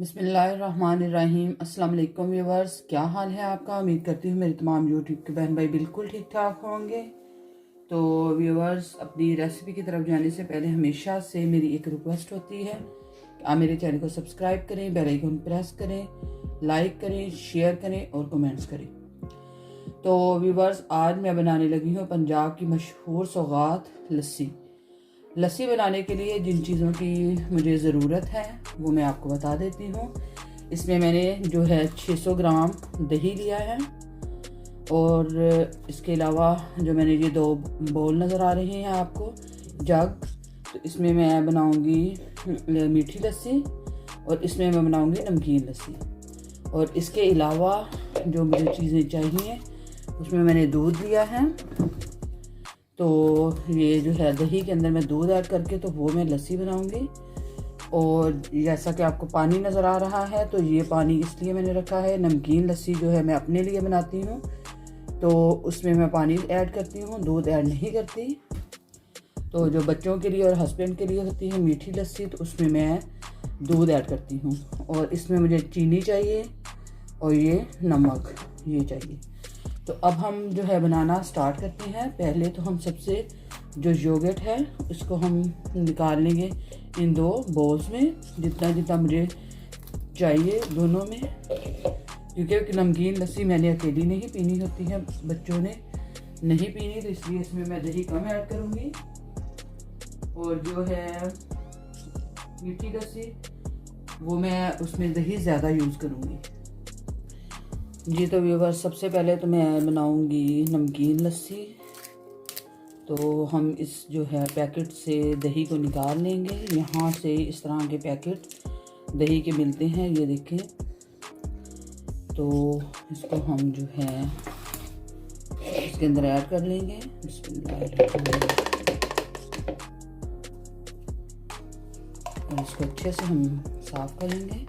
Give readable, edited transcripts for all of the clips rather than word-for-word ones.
बिस्मिल्लाहिर्रहमानिर्रहीम। अस्सलाम वालेकुम व्यूवर्स, क्या हाल है आपका। उम्मीद करती हूँ मेरे तमाम यूट्यूब के बहन भाई बिल्कुल ठीक ठाक होंगे। तो व्यूवर्स, अपनी रेसिपी की तरफ जाने से पहले हमेशा से मेरी एक रिक्वेस्ट होती है कि आप मेरे चैनल को सब्सक्राइब करें, बेल आइकन प्रेस करें, लाइक करें, शेयर करें और कमेंट्स करें। तो व्यूवर्स, आज मैं बनाने लगी हूँ पंजाब की मशहूर सौगात लस्सी। लस्सी बनाने के लिए जिन चीज़ों की मुझे ज़रूरत है वो मैं आपको बता देती हूँ। इसमें मैंने जो है 600 ग्राम दही लिया है और इसके अलावा जो मैंने ये 2 बोल नज़र आ रहे हैं आपको, जग, तो इसमें मैं बनाऊंगी मीठी लस्सी और इसमें मैं बनाऊंगी नमकीन लस्सी। और इसके अलावा जो मुझे चीज़ें चाहिए उसमें मैंने दूध लिया है। तो ये जो है दही के अंदर मैं दूध ऐड करके तो वो मैं लस्सी बनाऊंगी। और जैसा कि आपको पानी नज़र आ रहा है तो ये पानी इसलिए मैंने रखा है, नमकीन लस्सी जो है मैं अपने लिए बनाती हूँ तो उसमें मैं पानी ऐड करती हूँ, दूध ऐड नहीं करती। तो जो बच्चों के लिए और हस्बैंड के लिए होती है मीठी लस्सी, तो उसमें मैं दूध ऐड करती हूँ। और इसमें मुझे चीनी चाहिए और ये नमक ये चाहिए। तो अब हम जो है बनाना स्टार्ट करते हैं। पहले तो हम सबसे जो योगर्ट है उसको हम निकाल लेंगे इन 2 बोल्स में, जितना जितना मुझे चाहिए दोनों में, क्योंकि नमकीन लस्सी मैंने अकेली नहीं पीनी होती है, बच्चों ने नहीं पीनी, तो इसलिए इसमें मैं दही कम ऐड करूँगी। और जो है मीठी लस्सी वो मैं उसमें दही ज़्यादा यूज़ करूँगी जी। तो व्यूवर्स, सबसे पहले तो मैं बनाऊंगी नमकीन लस्सी। तो हम इस जो है पैकेट से दही को निकाल लेंगे। यहाँ से इस तरह के पैकेट दही के मिलते हैं, ये देखें। तो इसको हम जो है इसके अंदर ऐड कर लेंगे। और इसको अच्छे से हम साफ कर लेंगे।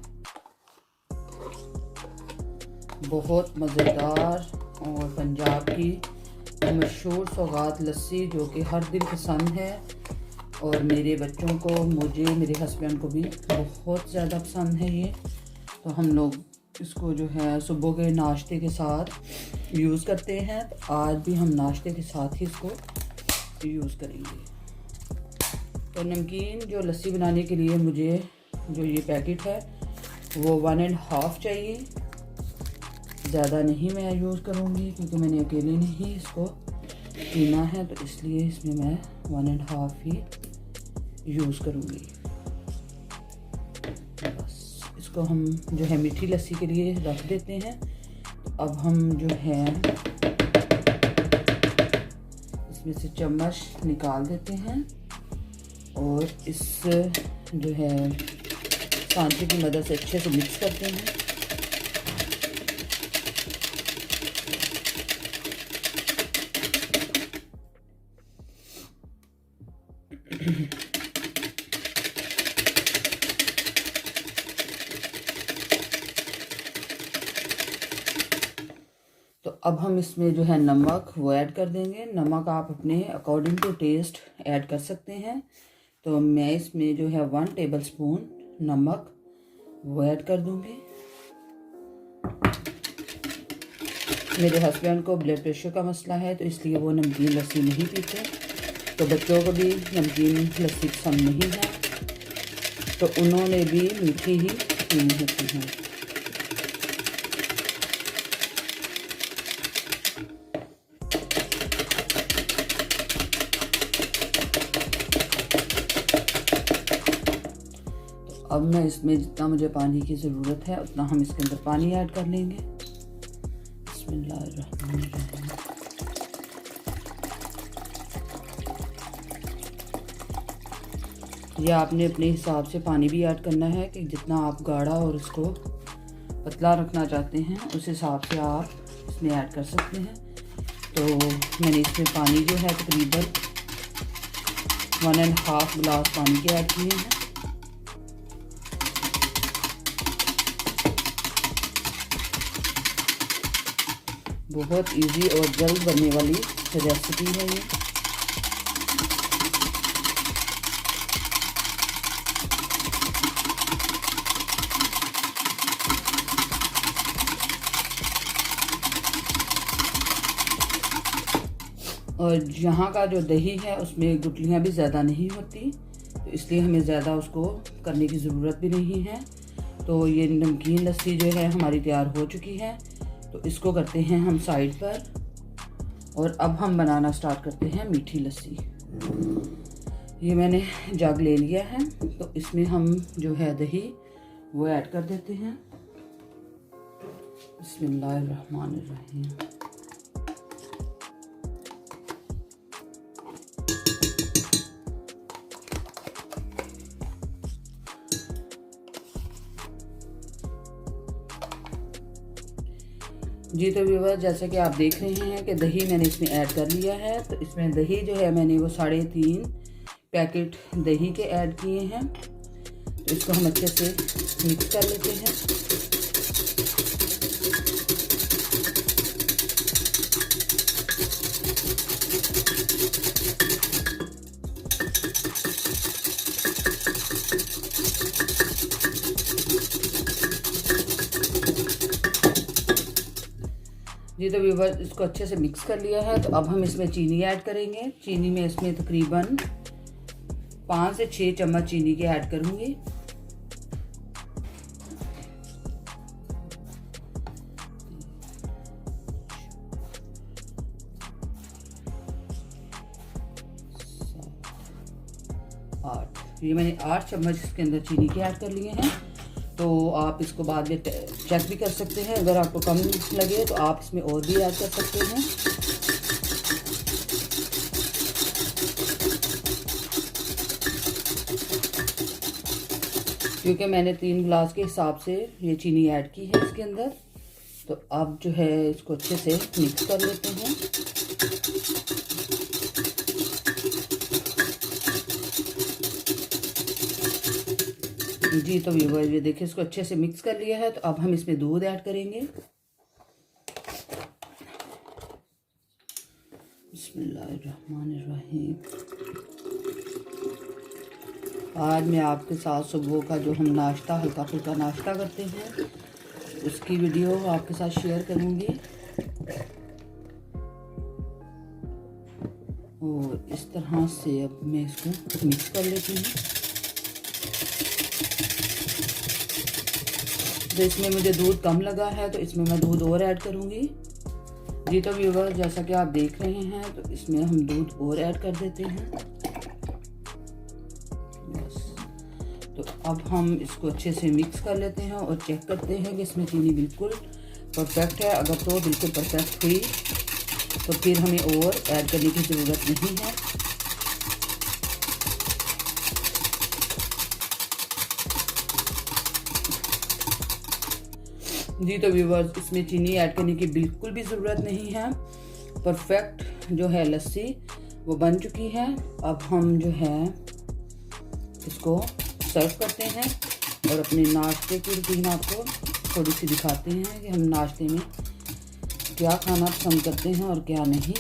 बहुत मज़ेदार और पंजाब की मशहूर सौगात लस्सी जो कि हर दिन पसंद है और मेरे बच्चों को, मुझे, मेरे हस्बैंड को भी बहुत ज़्यादा पसंद है ये। तो हम लोग इसको जो है सुबह के नाश्ते के साथ यूज़ करते हैं। तो आज भी हम नाश्ते के साथ ही इसको यूज़ करेंगे। तो नमकीन जो लस्सी बनाने के लिए मुझे जो ये पैकेट है वो 1.5 चाहिए, ज़्यादा नहीं मैं यूज़ करूँगी क्योंकि मैंने अकेले नहीं इसको पीना है, तो इसलिए इसमें मैं 1.5 ही यूज़ करूँगी। बस इसको हम जो है मीठी लस्सी के लिए रख देते हैं। तो अब हम जो है इसमें से चम्मच निकाल देते हैं और इस जो है सांचे की मदद से अच्छे से मिक्स करते हैं। तो अब हम इसमें जो है नमक वो ऐड कर देंगे। नमक आप अपने अकॉर्डिंग टू टेस्ट ऐड कर सकते हैं। तो मैं इसमें जो है 1 टेबलस्पून नमक वो ऐड कर दूंगी। मेरे हस्बैंड को ब्लड प्रेशर का मसला है तो इसलिए वो नमकीन लस्सी नहीं पीते, तो बच्चों को भी नमकीन लस्सी पसंद नहीं है, तो उन्होंने भी मीठी ही पीनी होती है। तो अब मैं इसमें जितना मुझे पानी की ज़रूरत है उतना हम इसके अंदर पानी ऐड कर लेंगे। बिस्मिल्लाहिर्रहमानिर्रहीम। या आपने अपने हिसाब से पानी भी ऐड करना है कि जितना आप गाढ़ा और उसको पतला रखना चाहते हैं उस हिसाब से आप इसमें ऐड कर सकते हैं। तो मैंने इसमें पानी जो है तकरीबन 1.5 गिलास पानी के ऐड किए हैं। बहुत इजी और जल्द बनने वाली रेसिपी है ये। और यहाँ का जो दही है उसमें गुठलियाँ भी ज़्यादा नहीं होती, तो इसलिए हमें ज़्यादा उसको करने की ज़रूरत भी नहीं है। तो ये नमकीन लस्सी जो है हमारी तैयार हो चुकी है, तो इसको करते हैं हम साइड पर। और अब हम बनाना स्टार्ट करते हैं मीठी लस्सी। ये मैंने जग ले लिया है, तो इसमें हम जो है दही वो ऐड कर देते हैं। बिस्मिल्लाहिर्रहमानिर्रहीम। जी तो व्यूअर, जैसा कि आप देख रहे हैं कि दही मैंने इसमें ऐड कर लिया है। तो इसमें दही जो है मैंने वो 3.5 पैकेट दही के ऐड किए हैं। तो इसको हम अच्छे से मिक्स कर लेते हैं। जी तो व्यूअर, इसको अच्छे से मिक्स कर लिया है। तो अब हम इसमें चीनी ऐड करेंगे। चीनी में इसमें तकरीबन 5 से 6 चम्मच चीनी के ऐड करूंगी। ये मैंने 8 चम्मच इसके अंदर चीनी के ऐड कर लिए हैं। तो आप इसको बाद में चेक भी कर सकते हैं, अगर आपको कम लगे तो आप इसमें और भी ऐड कर सकते हैं। क्योंकि मैंने 3 गिलास के हिसाब से ये चीनी ऐड की है इसके अंदर। तो अब जो है इसको अच्छे से मिक्स कर लेते हैं। जी तो व्यूअर, ये देखिए इसको अच्छे से मिक्स कर लिया है। तो अब हम इसमें दूध ऐड करेंगे। बिस्मिल्लाहिर्रहमानिर्रहीम। आज मैं आपके साथ सुबह का जो हम नाश्ता, हल्का फुल्का नाश्ता करते हैं, उसकी वीडियो आपके साथ शेयर करूंगी। और इस तरह से अब मैं इसको मिक्स कर लेती हूँ। तो इसमें मुझे दूध कम लगा है, तो इसमें मैं दूध और ऐड करूंगी। जी तो व्यूअर, जैसा कि आप देख रहे हैं, तो इसमें हम दूध और ऐड कर देते हैं। बस, तो अब हम इसको अच्छे से मिक्स कर लेते हैं और चेक करते हैं कि इसमें चीनी बिल्कुल परफेक्ट है। अगर तो बिल्कुल परफेक्ट हुई तो फिर हमें और ऐड करने की ज़रूरत नहीं है। जी तो व्यूअर्स, इसमें चीनी ऐड करने की बिल्कुल भी ज़रूरत नहीं है। परफेक्ट जो है लस्सी वो बन चुकी है। अब हम जो है इसको सर्व करते हैं और अपने नाश्ते की रूटीन आपको थोड़ी सी दिखाते हैं कि हम नाश्ते में क्या खाना पसंद करते हैं और क्या नहीं।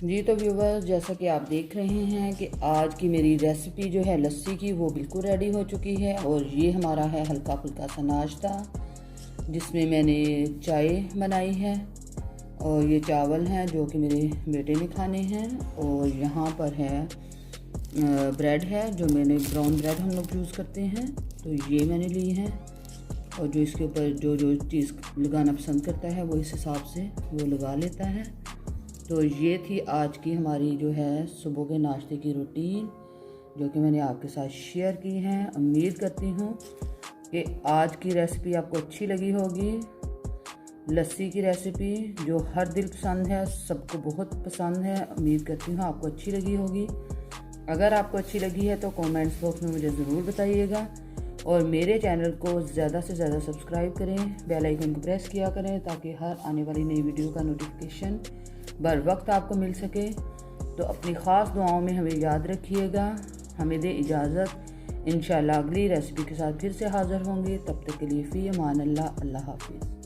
जी तो व्यूअर्स, जैसा कि आप देख रहे हैं कि आज की मेरी रेसिपी जो है लस्सी की वो बिल्कुल रेडी हो चुकी है। और ये हमारा है हल्का फुल्का सा नाश्ता, जिसमें मैंने चाय बनाई है और ये चावल हैं जो कि मेरे बेटे ने खाने हैं। और यहाँ पर है ब्रेड है, जो मैंने ब्राउन ब्रेड हम लोग यूज़ करते हैं, तो ये मैंने ली है। और जो इसके ऊपर जो जो चीज़ लगाना पसंद करता है वो इस हिसाब से वो लगा लेता है। तो ये थी आज की हमारी जो है सुबह के नाश्ते की रूटीन, जो कि मैंने आपके साथ शेयर की है। उम्मीद करती हूँ कि आज की रेसिपी आपको अच्छी लगी होगी। लस्सी की रेसिपी जो हर दिल पसंद है, सबको बहुत पसंद है। उम्मीद करती हूँ आपको अच्छी लगी होगी। अगर आपको अच्छी लगी है तो कमेंट्स बॉक्स में मुझे ज़रूर बताइएगा। और मेरे चैनल को ज़्यादा से ज़्यादा सब्सक्राइब करें, बेल आइकन को प्रेस किया करें, ताकि हर आने वाली नई वीडियो का नोटिफिकेशन बर वक्त आपको मिल सके। तो अपनी ख़ास दुआओं में हमें याद रखिएगा। हमें दे इजाज़त। इंशाअल्लाह अगली रेसिपी के साथ फिर से हाज़िर होंगे। तब तक के लिए फ़ी अमान अल्लाह। अल्लाह हाफ़िज़।